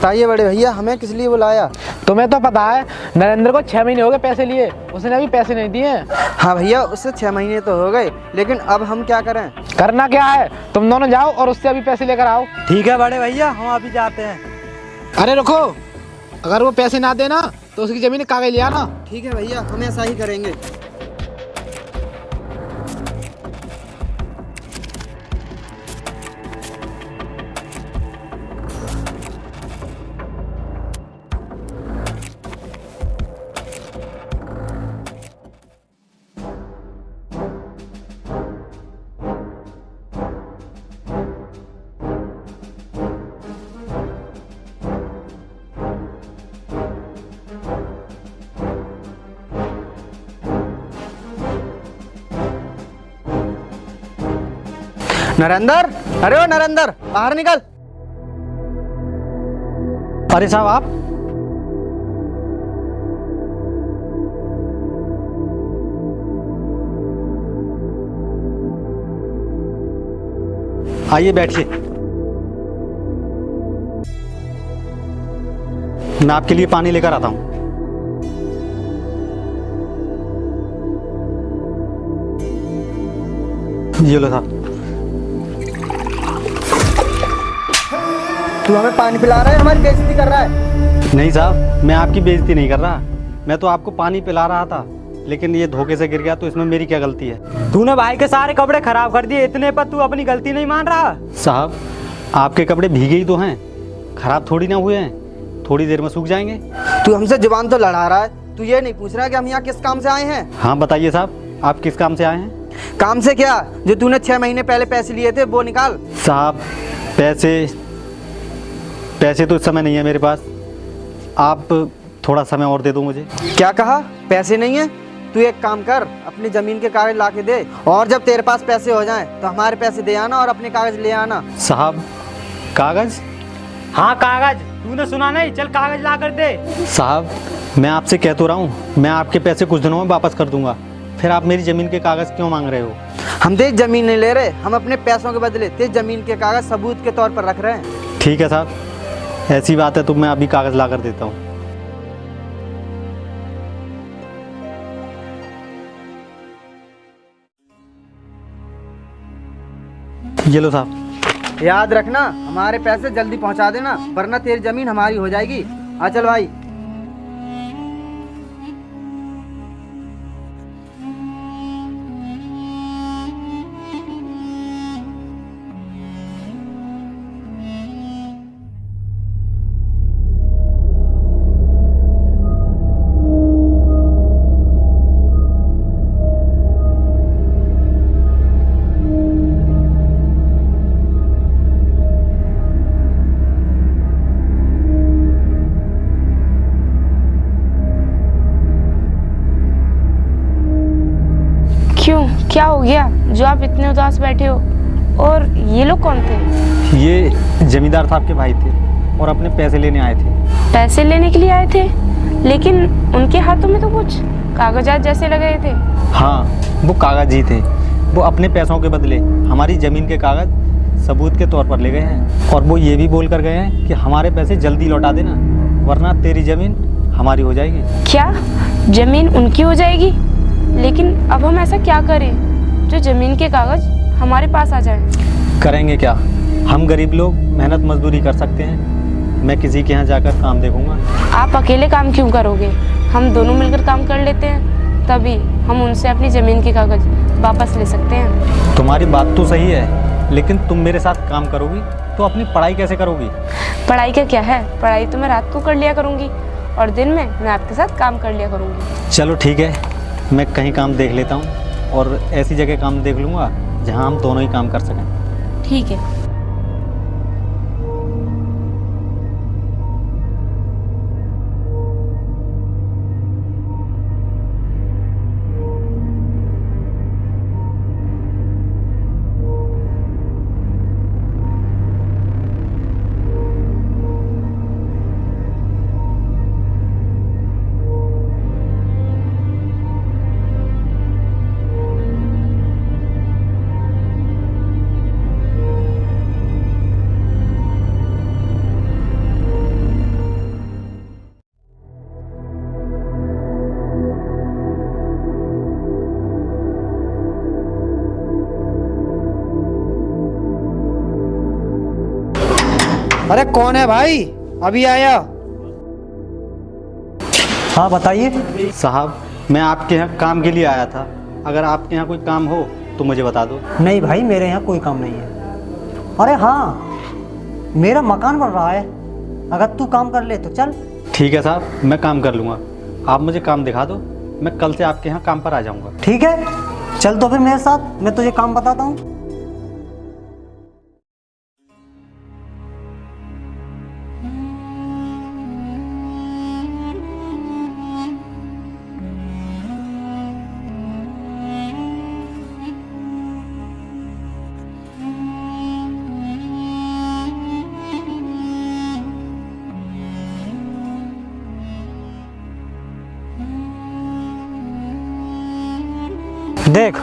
बताइए बड़े भैया, हमें किस लिए बुलाया? तुम्हें तो पता है नरेंद्र को 6 महीने हो गए पैसे लिए, उसने अभी पैसे नहीं दिए। हाँ भैया, उससे 6 महीने तो हो गए, लेकिन अब हम क्या करें? करना क्या है, तुम दोनों जाओ और उससे अभी पैसे लेकर आओ। ठीक है बड़े भैया, हम अभी जाते हैं। अरे रुको, अगर वो पैसे ना देना तो उसकी जमीन के कागज ले आना। ठीक है भैया, हम ऐसा ही करेंगे। नरेंद्र, अरे ओ नरेंद्र, बाहर निकल। अरे साहब आप, आइए बैठिए। मैं आपके लिए पानी लेकर आता हूँ। ये लो साहब। तू हमें पानी पिला रहा है, हमारी बेइज्जती कर रहा है। नहीं साहब, मैं आपकी बेइज्जती नहीं कर रहा, मैं तो आपको पानी पिला रहा था, लेकिन ये धोखे से गिर गया तो इसमें मेरी क्या गलती है? तूने भाई के सारे कपड़े खराब कर दिए, इतने पर तू अपनी गलती नहीं मान रहा? साहब आपके कपड़े भीगे ही तो हैं, खराब थोड़ी ना हुए हैं, थोड़ी देर में सूख जाएंगे। तू हमसे जुबान तो लड़ा रहा है, तू ये नहीं पूछ रहा है कि हम यहाँ किस काम से आए हैं? हाँ बताइए साहब, आप किस काम से आए हैं? काम से क्या, जो तूने 6 महीने पहले पैसे लिए थे वो निकाल। साहब पैसे तो इस समय नहीं है मेरे पास, आप थोड़ा समय और दे दो मुझे। क्या कहा? पैसे नहीं है? तू एक काम कर, अपनी जमीन के कागज ला के दे, और जब तेरे पास पैसे हो जाएं तो हमारे पैसे दे आना और अपने कागज ले आना। साहब कागज? हाँ कागज, तूने सुना नहीं? चल कागज ला कर दे। साहब मैं आपसे कह तो रहा हूँ, मैं आपके पैसे कुछ दिनों में वापस कर दूंगा, फिर आप मेरी ज़मीन के कागज़ क्यों मांग रहे हो? हम तेरी जमीन नहीं ले रहे, हम अपने पैसों के बदले तेरी जमीन के कागज सबूत के तौर पर रख रहे हैं। ठीक है साहब, ऐसी बात है तो मैं अभी कागज़ ला कर देता हूँ। ये लो साहब। याद रखना, हमारे पैसे जल्दी पहुंचा देना, वरना तेरी जमीन हमारी हो जाएगी। हाँ चल भाई। क्यों, क्या हो गया जो आप इतने उदास बैठे हो? और ये लोग कौन थे? ये जमींदार साहब के भाई थे और अपने पैसे लेने आए थे। पैसे लेने के लिए आए थे, लेकिन उनके हाथों में तो कुछ कागजात जैसे लग रहे थे। हाँ वो कागज ही थे, वो अपने पैसों के बदले हमारी ज़मीन के कागज सबूत के तौर पर ले गए हैं, और वो ये भी बोल कर गए हैं कि हमारे पैसे जल्दी लौटा देना, वरना तेरी ज़मीन हमारी हो जाएगी। क्या जमीन उनकी हो जाएगी? लेकिन अब हम ऐसा क्या करें जो जमीन के कागज हमारे पास आ जाए? करेंगे क्या, हम गरीब लोग मेहनत मजदूरी कर सकते हैं, मैं किसी के यहाँ जाकर काम देखूंगा। आप अकेले काम क्यों करोगे? हम दोनों मिलकर काम कर लेते हैं, तभी हम उनसे अपनी ज़मीन के कागज वापस ले सकते हैं। तुम्हारी बात तो सही है, लेकिन तुम मेरे साथ काम करोगी तो अपनी पढ़ाई कैसे करोगी? पढ़ाई का क्या है, पढ़ाई तो मैं रात को कर लिया करूँगी और दिन में मैं आपके साथ काम कर लिया करूँगी। चलो ठीक है, मैं कहीं काम देख लेता हूँ और ऐसी जगह काम देख लूँगा जहाँ हम दोनों ही काम कर सकें। ठीक है। अरे कौन है भाई? अभी आया। हाँ बताइए। साहब मैं आपके यहाँ काम के लिए आया था, अगर आपके यहाँ कोई काम हो तो मुझे बता दो। नहीं भाई, मेरे यहाँ कोई काम नहीं है। अरे हाँ, मेरा मकान बन रहा है, अगर तू काम कर ले तो चल। ठीक है साहब, मैं काम कर लूँगा। आप मुझे काम दिखा दो, मैं कल से आपके यहाँ काम पर आ जाऊँगा। ठीक है, चल तो फिर मेरे साथ, मैं तुझे काम बताता हूँ। देख,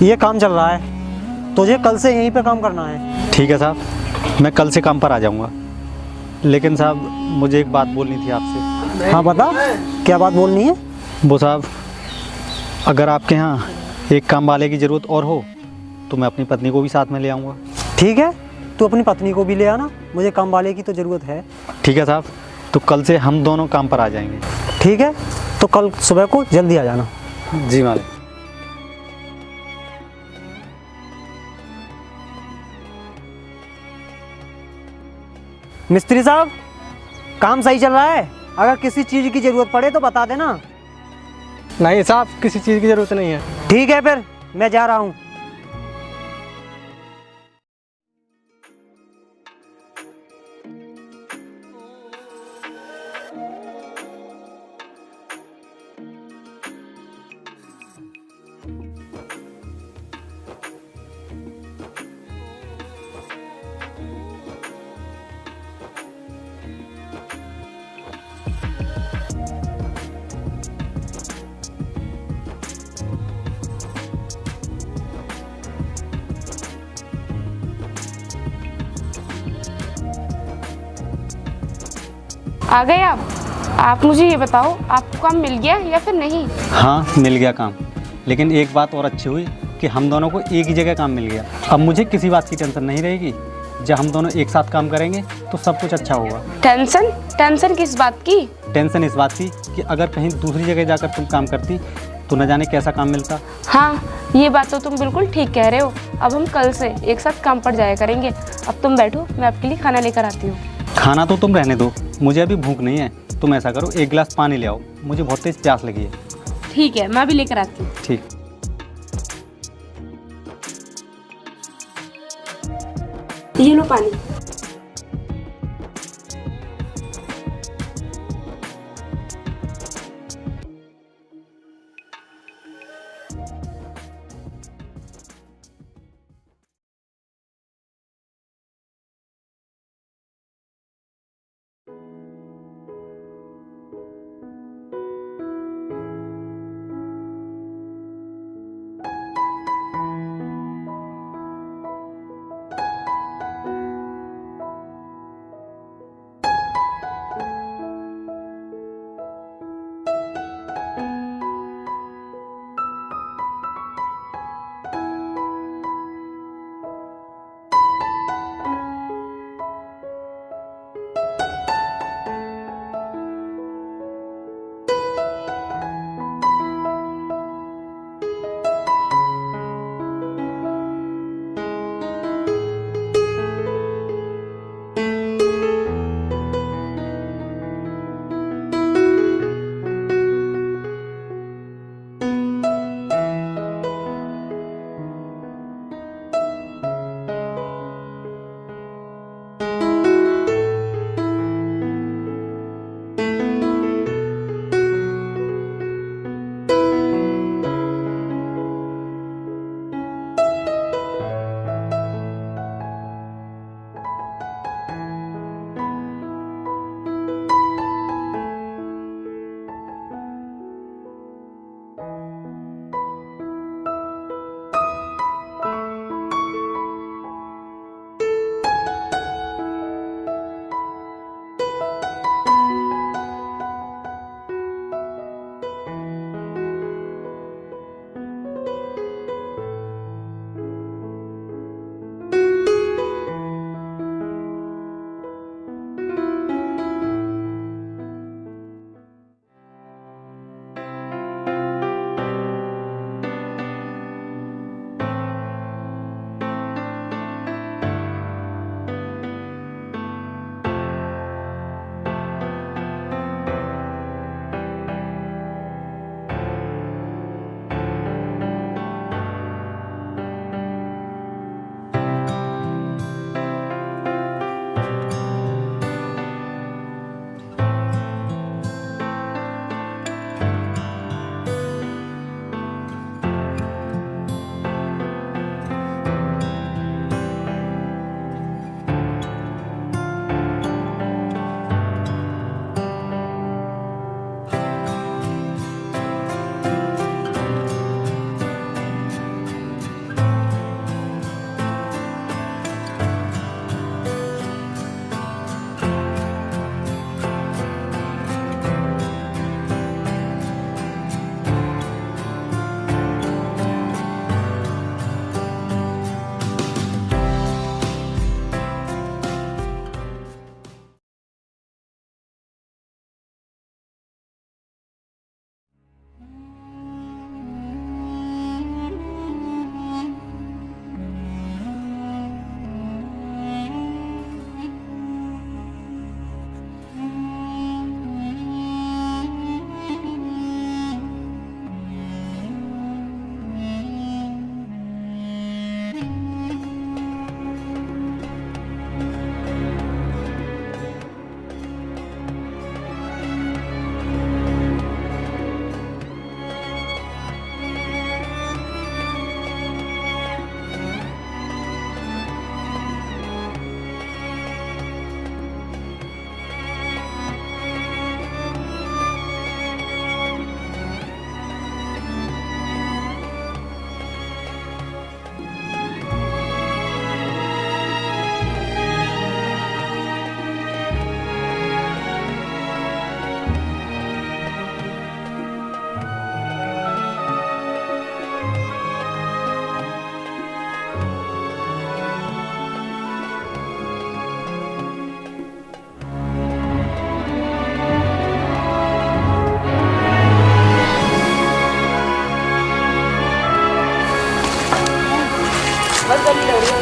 ये काम चल रहा है, तुझे कल से यहीं पे काम करना है। ठीक है साहब, मैं कल से काम पर आ जाऊँगा। लेकिन साहब मुझे एक बात बोलनी थी आपसे। हाँ बता, क्या बात बोलनी है? वो साहब, अगर आपके यहाँ एक काम वाले की ज़रूरत और हो तो मैं अपनी पत्नी को भी साथ में ले आऊँगा। ठीक है, तू अपनी पत्नी को भी ले आना, मुझे काम वाले की तो ज़रूरत है। ठीक है साहब, तो कल से हम दोनों काम पर आ जाएंगे। ठीक है, तो कल सुबह को जल्दी आ जाना। जी मालिक। मिस्त्री साहब, काम सही चल रहा है? अगर किसी चीज़ की ज़रूरत पड़े तो बता देना। नहीं साहब, किसी चीज़ की ज़रूरत नहीं है। ठीक है, फिर मैं जा रहा हूँ। आ गए आप मुझे ये बताओ, आपको काम मिल गया या फिर नहीं? हाँ मिल गया काम, लेकिन एक बात और अच्छी हुई कि हम दोनों को एक ही जगह काम मिल गया। अब मुझे किसी बात की टेंशन नहीं रहेगी। जब हम दोनों एक साथ काम करेंगे तो सब कुछ अच्छा होगा। टेंशन किस बात की? टेंशन इस बात की कि अगर कहीं दूसरी जगह जाकर तुम काम करती तो न जाने कैसा काम मिलता। हाँ, ये बात तो तुम बिल्कुल ठीक कह रहे हो। अब हम कल से एक साथ काम पर जाया करेंगे। अब तुम बैठो, मैं आपके लिए खाना लेकर आती हूँ। खाना तो तुम रहने दो, मुझे अभी भूख नहीं है। तुम ऐसा करो, एक गिलास पानी ले आओ, मुझे बहुत तेज प्यास लगी है। ठीक है, मैं भी लेकर आती हूँ। ठीक। ये लो पानी।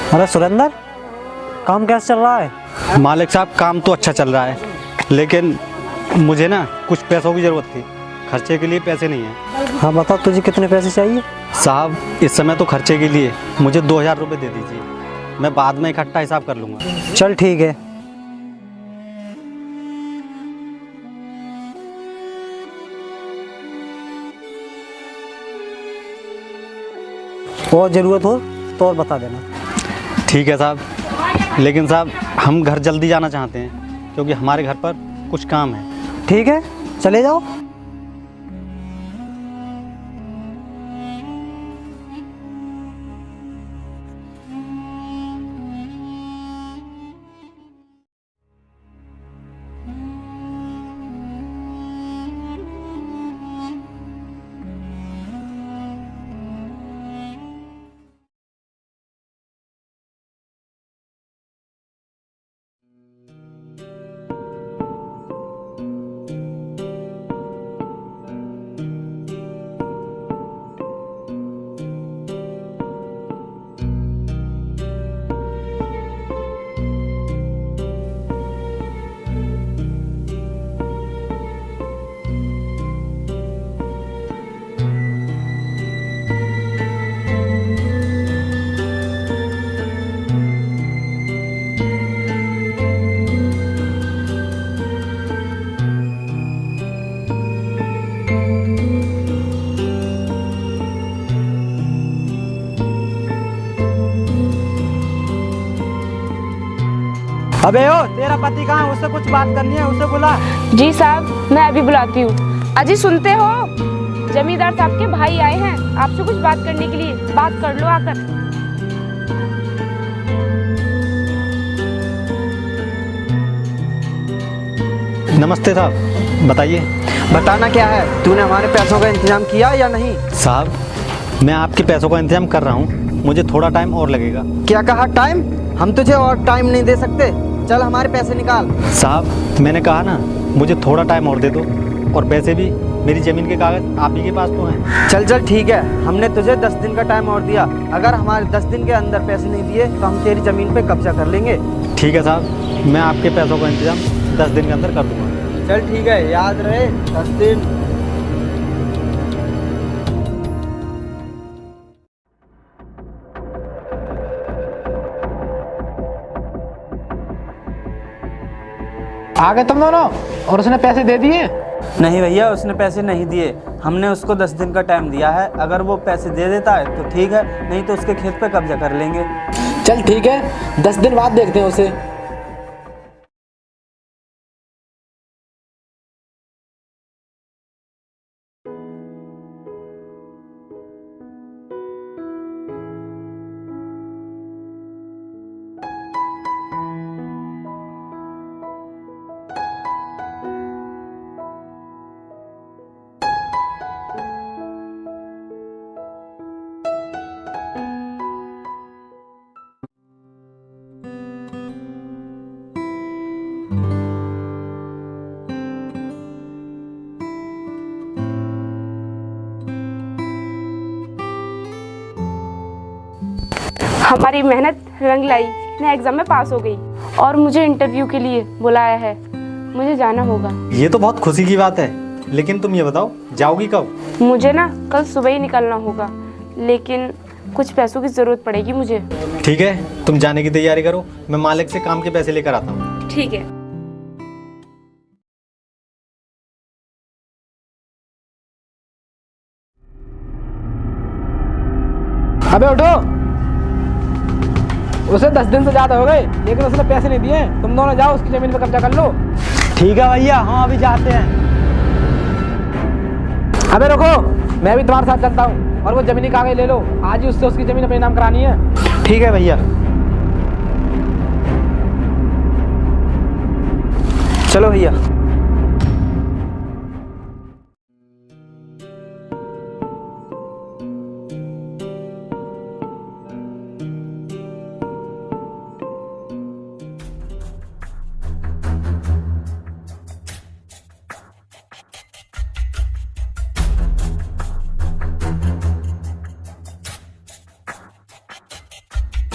अरे सुरेंद्र, काम कैसे चल रहा है? मालिक साहब काम तो अच्छा चल रहा है, लेकिन मुझे ना कुछ पैसों की ज़रूरत थी। खर्चे के लिए पैसे नहीं है। हाँ बता, तुझे कितने पैसे चाहिए? साहब इस समय तो खर्चे के लिए मुझे 2000 रुपये दे दीजिए, मैं बाद में इकट्ठा हिसाब कर लूँगा। चल ठीक है। और ज़रूरत हो तो और बता देना। ठीक है साहब, लेकिन साहब हम घर जल्दी जाना चाहते हैं क्योंकि हमारे घर पर कुछ काम है। ठीक है, चले जाओ। अबे ओ, तेरा पति कहाँ है? उससे कुछ बात करनी है, उसे बुला। जी साहब, मैं अभी बुलाती हूँ। अजी सुनते हो, जमींदार साहब के भाई आए हैं आपसे कुछ बात करने के लिए। बात कर लो आकर। नमस्ते साहब, बताइए। बताना क्या है? तूने हमारे पैसों का इंतजाम किया या नहीं? साहब मैं आपके पैसों का इंतजाम कर रहा हूँ, मुझे थोड़ा टाइम और लगेगा। क्या कहा टाइम? हम तुझे और टाइम नहीं दे सकते। चल हमारे पैसे निकाल। साहब मैंने कहा ना, मुझे थोड़ा टाइम और दे दो, और पैसे भी मेरी ज़मीन के कागज़ आप ही के पास तो हैं। चल चल ठीक है, हमने तुझे 10 दिन का टाइम और दिया। अगर हमारे 10 दिन के अंदर पैसे नहीं दिए तो हम तेरी ज़मीन पे कब्जा कर लेंगे। ठीक है साहब, मैं आपके पैसों का इंतजाम 10 दिन के अंदर कर दूँगा। चल ठीक है, याद रहे 10 दिन। आ गए तुम दोनों? और उसने पैसे दे दिए? नहीं भैया, उसने पैसे नहीं दिए। हमने उसको 10 दिन का टाइम दिया है। अगर वो पैसे दे देता है तो ठीक है, नहीं तो उसके खेत पे कब्जा कर लेंगे। चल ठीक है, 10 दिन बाद देखते हैं उसे। हमारी मेहनत रंग लाई। मैं एग्जाम में पास हो गई और मुझे इंटरव्यू के लिए बुलाया है। मुझे जाना होगा। ये तो बहुत खुशी की बात है, लेकिन तुम ये बताओ जाओगी कब? मुझे ना कल सुबह ही निकलना होगा, लेकिन कुछ पैसों की ज़रूरत पड़ेगी मुझे। ठीक है, तुम जाने की तैयारी करो, मैं मालिक से काम के पैसे लेकर आता हूँ। ठीक है। अबे उठो, उसे 10 दिन से ज्यादा हो गए, लेकिन उसने पैसे नहीं दिए। तुम दोनों जाओ, उसकी जमीन पे कब्जा कर लो। ठीक है भैया, हम अभी जाते हैं। अबे रुको, मैं भी तुम्हारे साथ चलता हूँ, और वो जमीनी कागज ले लो। आज ही उससे उसकी जमीन अपने नाम करानी है। ठीक है भैया, चलो भैया।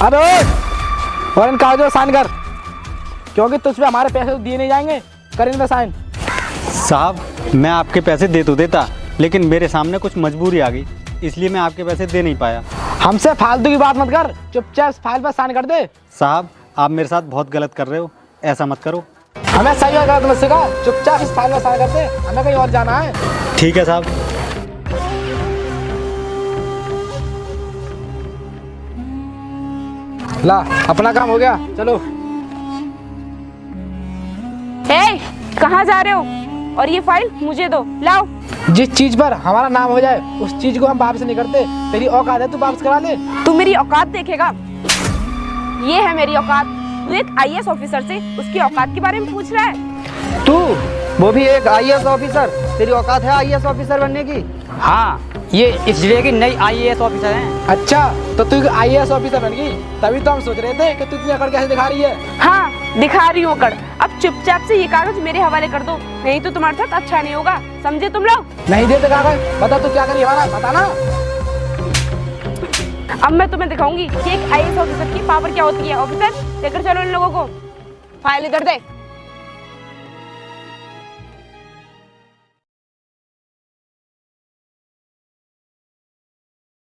अबे और इन कागजों पर साइन कर, क्योंकि तुझ पे हमारे पैसे तो दिए नहीं जाएंगे। कर इन पे साइन। साहब मैं आपके पैसे दे तो देता, लेकिन मेरे सामने कुछ मजबूरी आ गई, इसलिए मैं आपके पैसे दे नहीं पाया। हमसे फालतू की बात मत कर, चुपचाप इस फाइल पर साइन कर दे। साहब आप मेरे साथ बहुत गलत कर रहे हो, ऐसा मत करो। हमें सही और गलत मत सिखा, चुपचाप इस फाइल पर साइन कर दे, हमें कहीं और जाना है। ठीक है साहब। ला अपना काम हो गया, चलो। ए, कहाँ जा रहे हो? और ये फाइल मुझे दो, लाओ। जिस चीज पर हमारा नाम हो जाए उस चीज को हम वापस नहीं करते। तेरी औकात है तू वापस करा ले। तू मेरी औकात देखेगा। ये है मेरी औकात। तू एक आईएएस ऑफिसर से उसकी औकात के बारे में पूछ रहा है? तू वो भी एक आईएएस ऑफिसर, तेरी औकात है आईएएस ऑफिसर बनने की? हाँ, ये इस जिले की नई आईएएस ऑफिसर हैं। अच्छा तो तू आईएएस ऑफिसर बन गई, तभी तो हम सोच रहे थे कि तू इतनी अकड़ कैसे दिखा रही है। हाँ, दिखा रही हूँ अकड़। अब चुपचाप से ये कागज मेरे हवाले कर दो, नहीं तो तुम्हारे साथ अच्छा नहीं होगा, समझे तुम लोग? नहीं देते कागज, बता तू क्या करी हमारा, बता ना। अब मैं तुम्हें दिखाऊंगी कि एक आईएएस ऑफिसर की पावर क्या होती है। ऑफिसर लेकर चलो इन लोगों को, फाइल इधर दे।